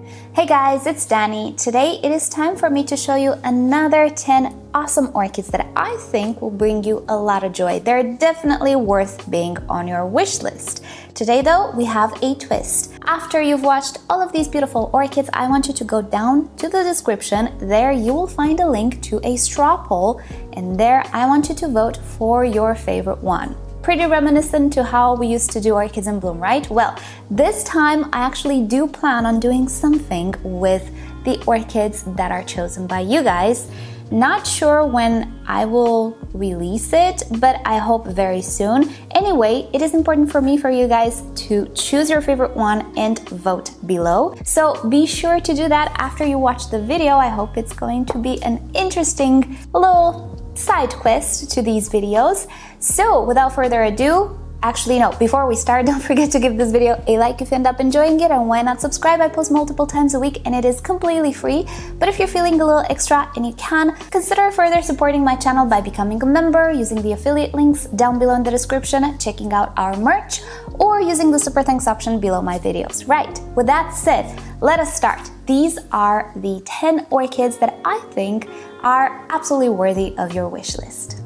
Hey guys, it's Danny. Today it is time for me to show you another 10 awesome orchids that I think will bring you a lot of joy. They're definitely worth being on your wish list. Today though, we have a twist. After you've watched all of these beautiful orchids, I want you to go down to the description. There you will find a link to a straw poll, and there I want you to vote for your favorite one. Pretty reminiscent to how we used to do orchids in bloom, right? Well, this time I actually do plan on doing something with the orchids that are chosen by you guys. Not sure when I will release it, but I hope very soon. Anyway, it is important for me for you guys to choose your favorite one and vote below. So be sure to do that after you watch the video. I hope it's going to be an interesting little side quest to these videos. So without further ado, actually no, before we start, don't forget to give this video a like if you end up enjoying it, and why not subscribe? I post multiple times a week and it is completely free. But if you're feeling a little extra and you can, consider further supporting my channel by becoming a member, using the affiliate links down below in the description, checking out our merch, or using the super thanks option below my videos. Right, with that said, let us start. These are the 10 orchids that I think are absolutely worthy of your wish list.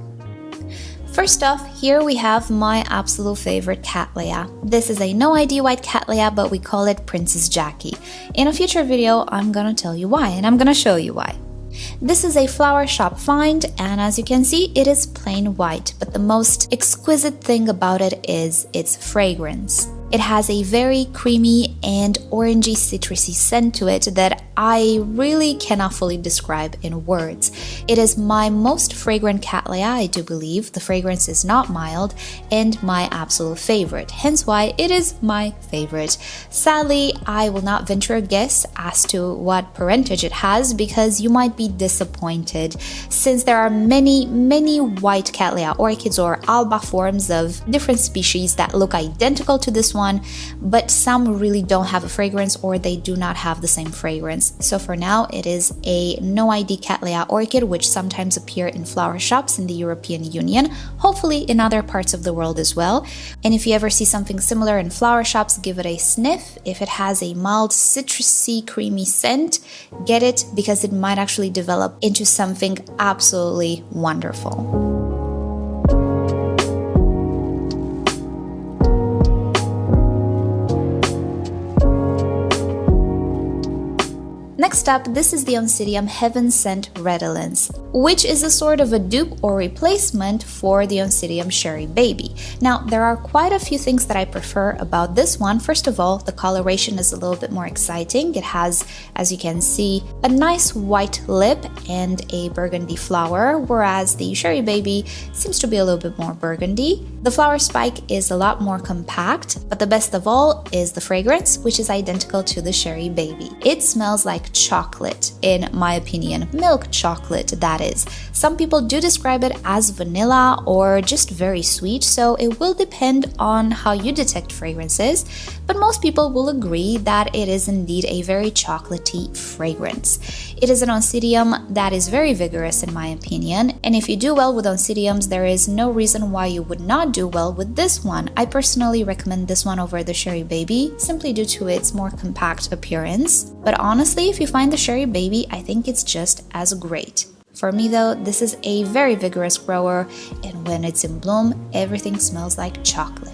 First off, here we have my absolute favorite Cattleya. This is a NoID white Cattleya, but we call it Princess Jacky. In a future video, I'm gonna tell you why, and I'm gonna show you why. This is a flower shop find, and as you can see, it is plain white, but the most exquisite thing about it is its fragrance. It has a very creamy and orangey citrusy scent to it that I really cannot fully describe in words. It is my most fragrant Cattleya, I do believe. The fragrance is not mild, and my absolute favorite, hence why it is my favorite. Sadly, I will not venture a guess as to what parentage it has, because you might be disappointed, since there are many white Cattleya orchids or alba forms of different species that look identical to this one, but some really don't have a fragrance, or they do not have the same fragrance. So for now, it is a NoID Cattleya orchid, which sometimes appear in flower shops in the European Union, hopefully in other parts of the world as well. And if you ever see something similar in flower shops, give it a sniff. If it has a mild citrusy creamy scent, get it, because it might actually develop into something absolutely wonderful. Next up, this is the Oncidium Heaven Sent Redolence, which is a sort of a dupe or replacement for the Oncidium Cherry Baby. Now, there are quite a few things that I prefer about this one. First of all, the coloration is a little bit more exciting. It has, as you can see, a nice white lip and a burgundy flower, whereas the Cherry Baby seems to be a little bit more burgundy. The flower spike is a lot more compact, but the best of all is the fragrance, which is identical to the Cherry Baby. It smells like chocolate, in my opinion, milk chocolate, that is. Some people do describe it as vanilla or just very sweet, so it will depend on how you detect fragrances, but most people will agree that it is indeed a very chocolatey fragrance. It is an Oncidium that is very vigorous in my opinion, and if you do well with Oncidiums, there is no reason why you would not do well with this one. I personally recommend this one over the Cherry Baby, simply due to its more compact appearance. But honestly, if you find the Cherry Baby, I think it's just as great. For me though, this is a very vigorous grower, and when it's in bloom, everything smells like chocolate.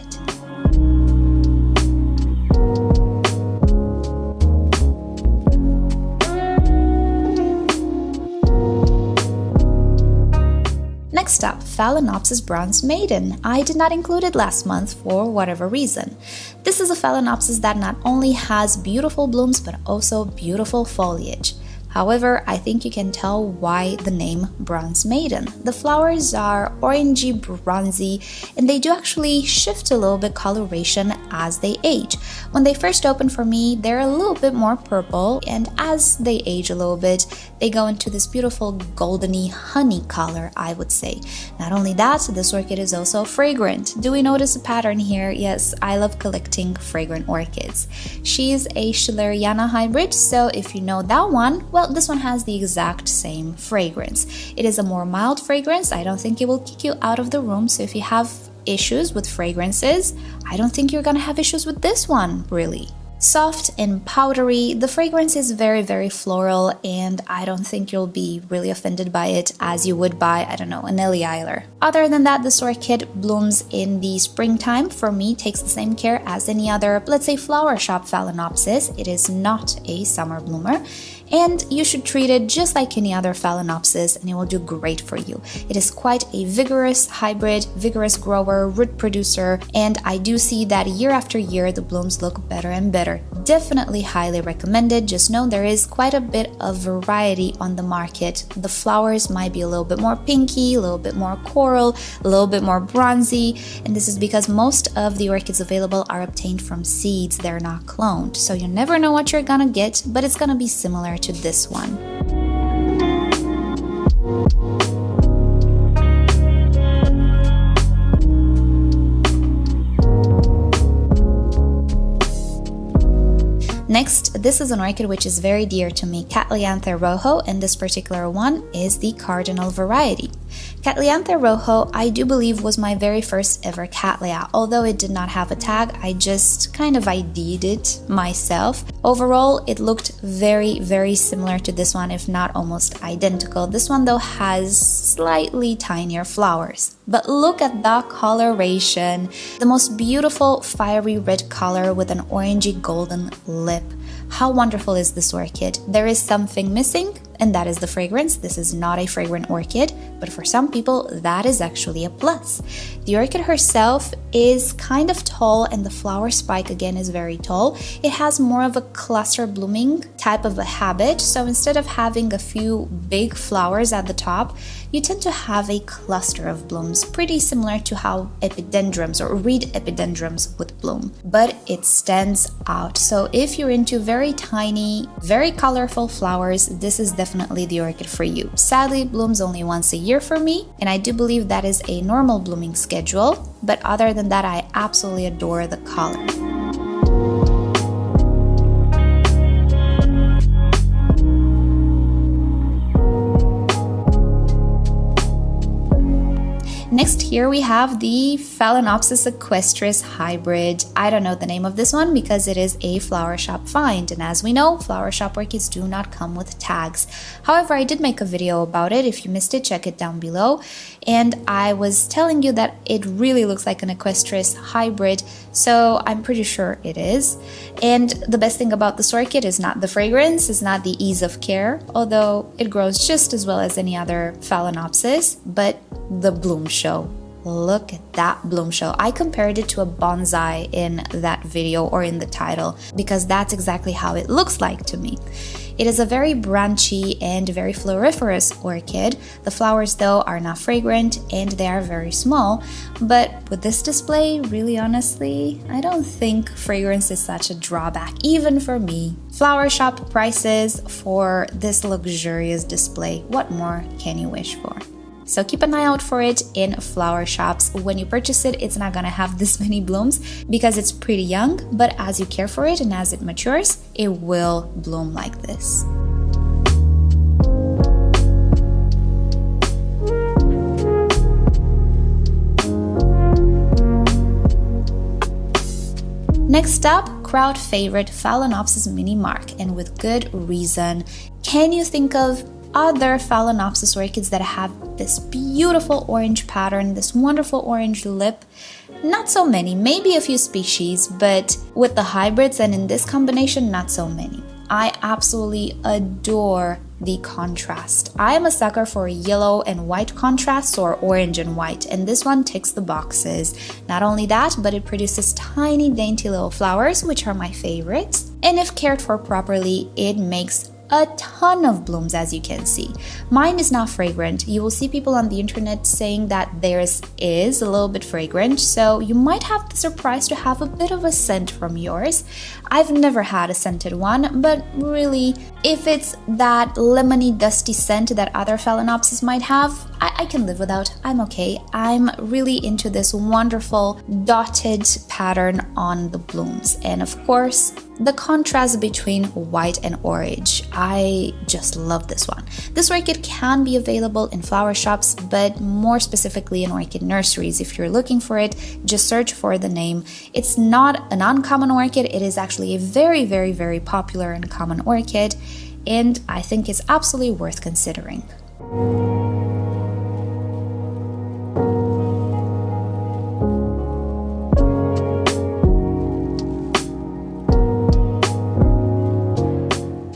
Next up, Phalaenopsis bronze maiden. I did not include it last month for whatever reason. This is a Phalaenopsis that not only has beautiful blooms but also beautiful foliage. However, I think you can tell why the name Bronze Maiden. The flowers are orangey bronzy, and they do actually shift a little bit coloration as they age. When they first open for me, they're a little bit more purple, and as they age a little bit, they go into this beautiful goldeny honey color, I would say. Not only that, this orchid is also fragrant. Do we notice a pattern here? Yes, I love collecting fragrant orchids. She's a Schilleriana hybrid, so if you know that one, well, this one has the exact same fragrance. It is a more mild fragrance. I don't think it will kick you out of the room, so if you have issues with fragrances, I don't think you're gonna have issues with this one, really. Soft and powdery, the fragrance is very, very floral, and I don't think you'll be really offended by it as you would by, I don't know, a Nelly Eiler. Other than that, this orchid blooms in the springtime. For me, takes the same care as any other, let's say, flower shop Phalaenopsis. It is not a summer bloomer, and you should treat it just like any other Phalaenopsis and it will do great for you. It is quite a vigorous hybrid, vigorous grower, root producer, and I do see that year after year the blooms look better and better. Definitely highly recommended. Just know there is quite a bit of variety on the market. The flowers might be a little bit more pinky, a little bit more coral, a little bit more bronzy, and this is because most of the orchids available are obtained from seeds. They're not cloned, so you never know what you're gonna get, but it's gonna be similar to this one. Next, this is an orchid which is very dear to me, Cattlianthe Rojo, and this particular one is the Cardinal variety. Cattlianthe Rojo, I do believe, was my very first ever Cattleya. Although it did not have a tag, I just kind of ID'd it myself. Overall, it looked very, very similar to this one, if not almost identical. This one, though, has slightly tinier flowers. But look at the coloration. The most beautiful fiery red color with an orangey golden lip. How wonderful is this orchid? There is something missing, and that is the fragrance. This is not a fragrant orchid, but for some people, that is actually a plus. The orchid herself is kind of tall, and the flower spike again is very tall. It has more of a cluster blooming type of a habit, so instead of having a few big flowers at the top, you tend to have a cluster of blooms, pretty similar to how epidendrums or reed epidendrums would bloom, but it stands out. So if you're into very tiny, very colorful flowers, this is definitely the orchid for you. Sadly, it blooms only once a year for me, and I do believe that is a normal blooming schedule, but other than that, I absolutely adore the color. Next, here we have the Phalaenopsis equestris hybrid. I don't know the name of this one because it is a flower shop find, and as we know, flower shop orchids do not come with tags. However, I did make a video about it. If you missed it, check it down below. And I was telling you that it really looks like an equestris hybrid, so I'm pretty sure it is. And the best thing about this orchid is not the fragrance, is not the ease of care, although it grows just as well as any other Phalaenopsis, but the bloom show. Look at that bloom show. I compared it to a bonsai in that video or in the title because that's exactly how it looks like to me. It is a very branchy and very floriferous orchid. The flowers, though, are not fragrant and they are very small. But with this display, really honestly, I don't think fragrance is such a drawback, even for me. Flower shop prices for this luxurious display. What more can you wish for? So keep an eye out for it in flower shops. When you purchase it, it's not gonna have this many blooms because it's pretty young, but as you care for it and as it matures, it will bloom like this. Next up, crowd favorite Phalaenopsis mini mark, and with good reason. Can you think of other Phalaenopsis orchids that have this beautiful orange pattern, this wonderful orange lip? Not so many, maybe a few species, but with the hybrids and in this combination, not so many. I absolutely adore the contrast. I am a sucker for yellow and white contrasts or orange and white, and this one ticks the boxes. Not only that, but it produces tiny dainty little flowers, which are my favorites, and if cared for properly, it makes a ton of blooms, as you can see. Mine is not fragrant. You will see people on the internet saying that theirs is a little bit fragrant, so you might have the surprise to have a bit of a scent from yours. I've never had a scented one, but really, if it's that lemony, dusty scent that other Phalaenopsis might have, I can live without. I'm okay. I'm really into this wonderful dotted pattern on the blooms. And of course, the contrast between white and orange. I just love this one. This orchid can be available in flower shops, but more specifically in orchid nurseries. If you're looking for it, just search for the name. It's not an uncommon orchid. It is actually a very, very, very popular and common orchid, and I think it's absolutely worth considering.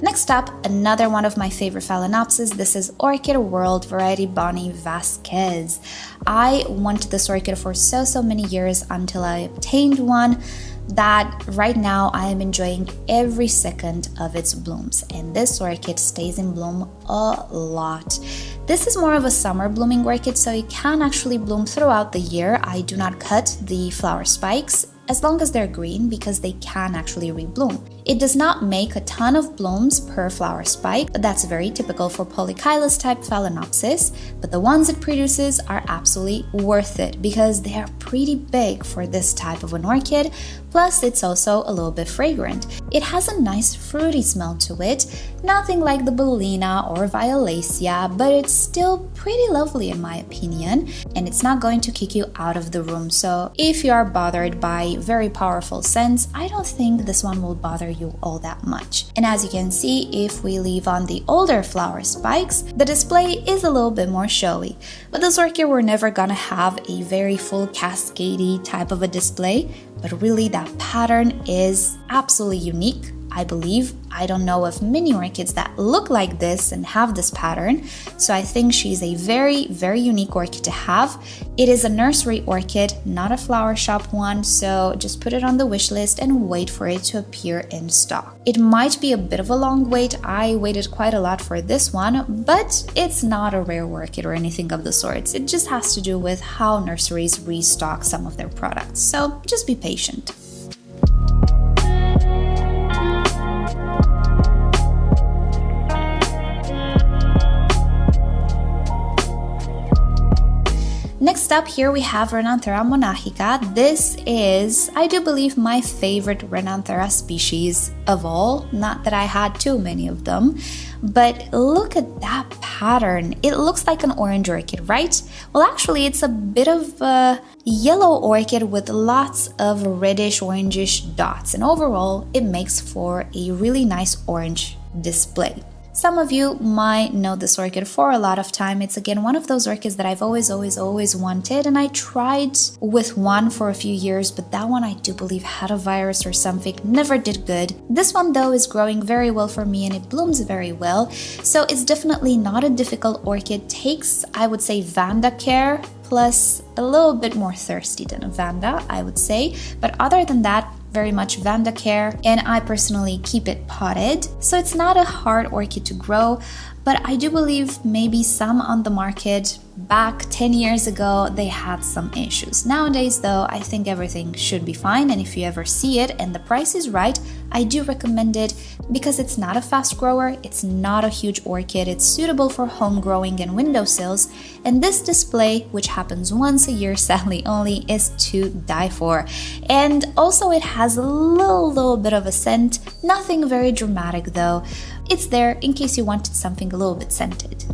Next up, another one of my favorite Phalaenopsis. This is Orchid World Variety Bonnie Vasquez. I wanted this orchid for so many years until I obtained one that right now I am enjoying every second of its blooms, and this orchid stays in bloom a lot. This is more of a summer blooming orchid, so it can actually bloom throughout the year. I do not cut the flower spikes as long as they're green because they can actually rebloom. It does not make a ton of blooms per flower spike. That's very typical for polychilous type Phalaenopsis, but the ones it produces are absolutely worth it because they are pretty big for this type of an orchid. Plus, it's also a little bit fragrant. It has a nice fruity smell to it, nothing like the Bellina or Violacea, but it's still pretty lovely in my opinion, and it's not going to kick you out of the room. So if you are bothered by very powerful scents, I don't think this one will bother you all that much. And as you can see, if we leave on the older flower spikes, the display is a little bit more showy. But this orchid, we're never gonna have a very full cascadey type of a display, but really that pattern is absolutely unique, I believe. I don't know of many orchids that look like this and have this pattern, so I think she's a very, very unique orchid to have. It is a nursery orchid, not a flower shop one, so just put it on the wish list and wait for it to appear in stock. It might be a bit of a long wait. I waited quite a lot for this one, but it's not a rare orchid or anything of the sorts. It just has to do with how nurseries restock some of their products, so just be patient. Next up, here we have Renanthera monachica. This is, I do believe, my favorite Renanthera species of all. Not that I had too many of them, but look at that pattern. It looks like an orange orchid, right? Well, actually, it's a bit of a yellow orchid with lots of reddish, orangish dots, and overall, it makes for a really nice orange display. Some of you might know this orchid for a lot of time. It's again one of those orchids that I've always wanted, and I tried with one for a few years, but that one I do believe had a virus or something, never did good. This one though is growing very well for me and it blooms very well, so it's definitely not a difficult orchid. Takes, I would say, Vanda care plus a little bit more thirsty than a Vanda, I would say, but other than that, very much Vanda care, and I personally keep it potted. So it's not a hard orchid to grow, but I do believe maybe some on the market back 10 years ago, they had some issues. Nowadays though, I think everything should be fine, and if you ever see it and the price is right, I do recommend it because it's not a fast grower, it's not a huge orchid, it's suitable for home growing and windowsills, and this display, which happens once a year sadly only, is to die for. And also it has a little bit of a scent, nothing very dramatic though. It's there in case you wanted something a little bit scented.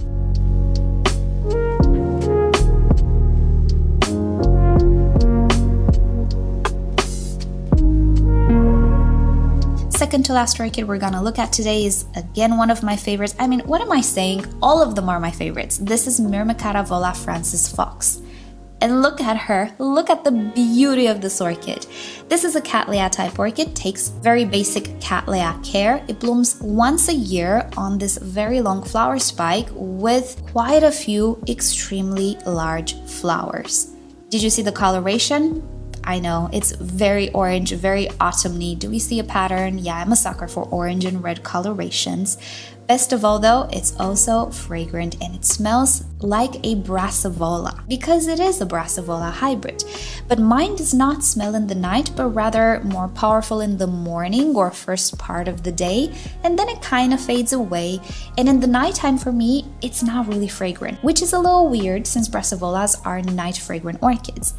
Second to last orchid we're gonna look at today is again one of my favorites. I mean, what am I saying? All of them are my favorites. This is Myrmecatavola Frances Fox. And look at her, look at the beauty of this orchid. This is a Cattleya type orchid, takes very basic Cattleya care. It blooms once a year on this very long flower spike with quite a few extremely large flowers. Did you see the coloration? I know, it's very orange, very autumny. Do we see a pattern? Yeah, I'm a sucker for orange and red colorations. Best of all though, it's also fragrant and it smells like a Brassavola because it is a Brassavola hybrid. But mine does not smell in the night, but rather more powerful in the morning or first part of the day, and then it kind of fades away. And in the nighttime for me, it's not really fragrant, which is a little weird since Brassavolas are night fragrant orchids.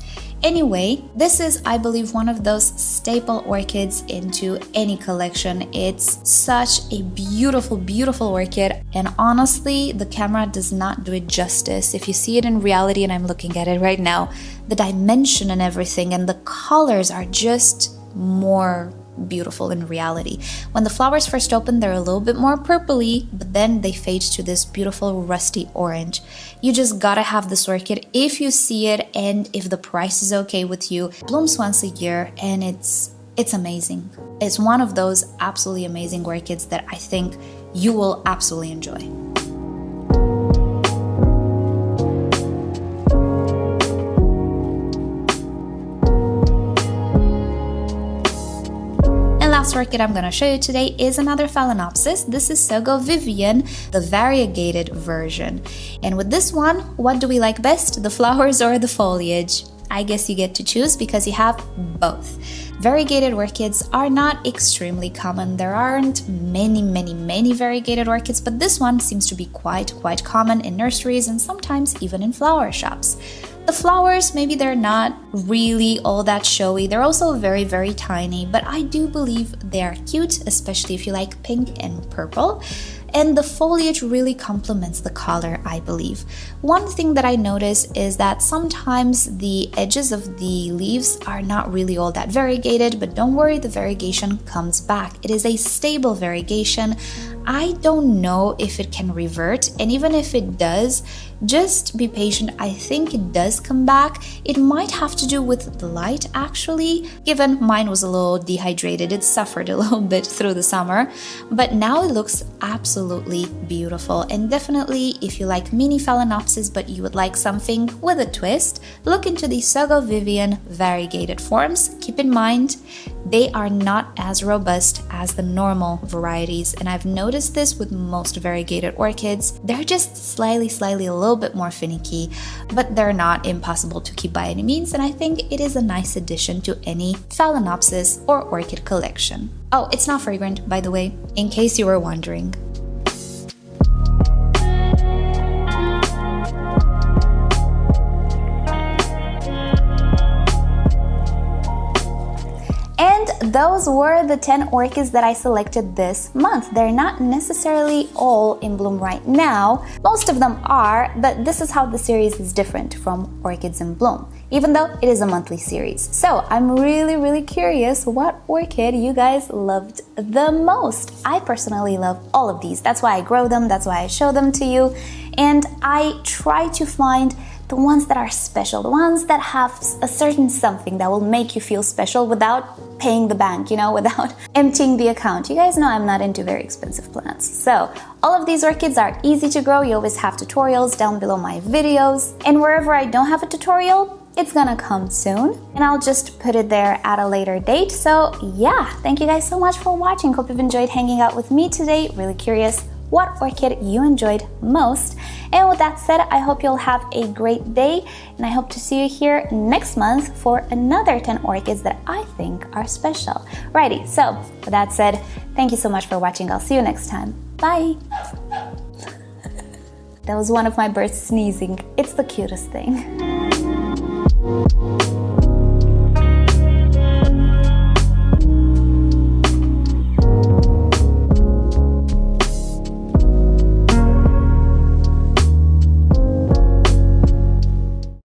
Anyway, this is, I believe, one of those staple orchids into any collection. It's such a beautiful, beautiful orchid, and honestly, the camera does not do it justice. If you see it in reality, and I'm looking at it right now, the dimension and everything, and the colors are just more beautiful in reality. When the flowers first open, they're a little bit more purpley, but then they fade to this beautiful rusty orange. You just gotta have this orchid if you see it and if the price is okay with you. It blooms once a year and it's amazing. It's one of those absolutely amazing orchids that I think you will absolutely enjoy. Last orchid I'm going to show you today is another Phalaenopsis. This is Sogo Vivien, the variegated version. And with this one, what do we like best, the flowers or the foliage? I guess you get to choose because you have both. Variegated orchids are not extremely common. There aren't many variegated orchids, but this one seems to be quite common in nurseries and sometimes even in flower shops. The flowers, maybe they're not really all that showy. They're also very tiny, but I do believe they're cute, especially if you like pink and purple. And the foliage really complements the color, I believe. One thing that I notice is that sometimes the edges of the leaves are not really all that variegated, but don't worry, the variegation comes back. It is a stable variegation. I don't know if it can revert, and even if it does, just be patient. I think it does come back. It might have to do with the light actually, given mine was a little dehydrated. It suffered a little bit through the summer, but now it looks absolutely beautiful. And definitely if you like mini Phalaenopsis but you would like something with a twist, look into the Sogo Vivien variegated forms. Keep in mind, they are not as robust as the normal varieties, and I've noticed this with most variegated orchids. They're just slightly a little bit more finicky, but they're not impossible to keep by any means, and I think it is a nice addition to any Phalaenopsis or orchid collection. Oh, it's not fragrant, by the way, in case you were wondering. Those were the 10 orchids that I selected this month. They're not necessarily all in bloom right now. Most of them are, but this is how the series is different from Orchids in Bloom, even though it is a monthly series. So I'm really curious what orchid you guys loved the most. I personally love all of these. That's why I grow them, that's why I show them to you, and I try to find the ones that are special, the ones that have a certain something that will make you feel special without paying the bank, without emptying the account. You guys know I'm not into very expensive plants. So all of these orchids are easy to grow. You always have tutorials down below my videos. And wherever I don't have a tutorial, it's gonna come soon, and I'll just put it there at a later date. So yeah, thank you guys so much for watching. Hope you've enjoyed hanging out with me today. Really curious what orchid you enjoyed most. And with that said, I hope you'll have a great day, and I hope to see you here next month for another 10 orchids that I think are special. Righty, so with that said, thank you so much for watching. I'll see you next time. Bye! That was one of my birds sneezing. It's the cutest thing.